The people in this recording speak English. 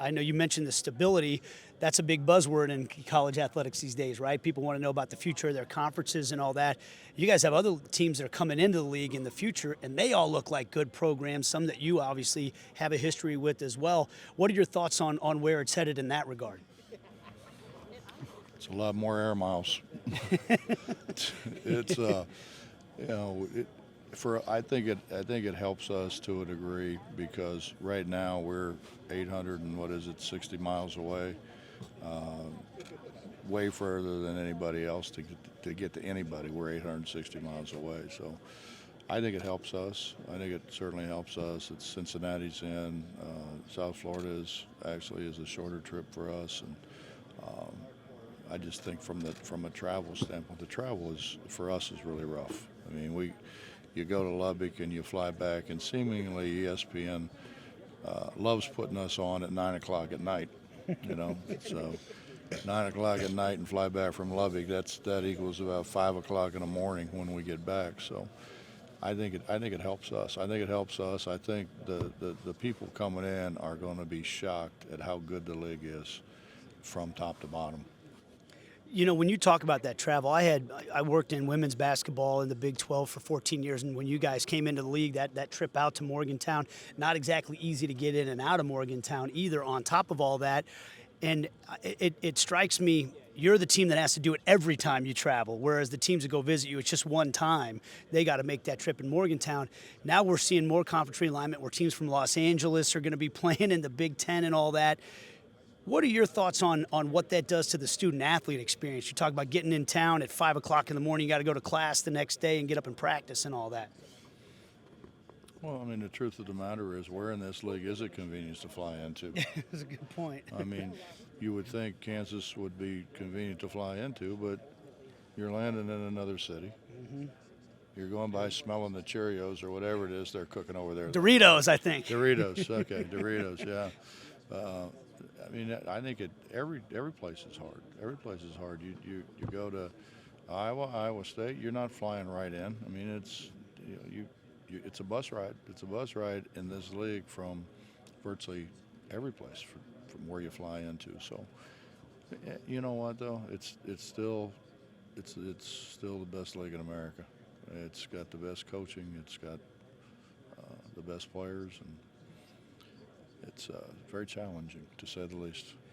I know you mentioned the stability. That's a big buzzword in college athletics these days, right? People want to know about the future of their conferences and all that. You guys have other teams that are coming into the league in the future, and they all look like good programs, some that you obviously have a history with as well. What are your thoughts on where it's headed in that regard? It's a lot more air miles. It's you know it, for I think it helps us to a degree because right now we're 800 and what is it 60 miles away, way further than anybody else to get to anybody. We're 860 miles away, so I think it helps us. I think it certainly helps us. It's Cincinnati's in. South Florida is a shorter trip for us, and I just think from a travel standpoint, the travel is for us is really rough. I mean, you go to Lubbock and you fly back, and seemingly ESPN loves putting us on at 9 o'clock at night. You know, so 9 o'clock at night and fly back from Lubbock. That equals about 5 o'clock in the morning when we get back. So I think it helps us. I think it helps us. I think the people coming in are going to be shocked at how good the league is from top to bottom. You know, when you talk about that travel, I worked in women's basketball in the Big 12 for 14 years, and when you guys came into the league, that trip out to Morgantown, not exactly easy to get in and out of Morgantown either. On top of all that, and it strikes me, you're the team that has to do it every time you travel, whereas the teams that go visit you, it's just one time. They got to make that trip in Morgantown. Now we're seeing more conference realignment where teams from Los Angeles are going to be playing in the Big Ten and all that. What are your thoughts on what that does to the student-athlete experience? You talk about getting in town at 5 o'clock in the morning, you got to go to class the next day and get up and practice and all that. Well, I mean, the truth of the matter is, where in this league is it convenience to fly into? That's a good point. I mean, you would think Kansas would be convenient to fly into, but you're landing in another city. Mm-hmm. You're going by smelling the Cheerios or whatever it is they're cooking over there. Doritos, I think. Doritos, okay, Doritos, yeah. I mean, I think every place is hard. Every place is hard. You go to Iowa State, you're not flying right in. I mean, it's a bus ride. It's a bus ride in this league from virtually every place from where you fly into. So, you know what though? It's still the best league in America. It's got the best coaching. It's got the best players, and it's very challenging to say the least.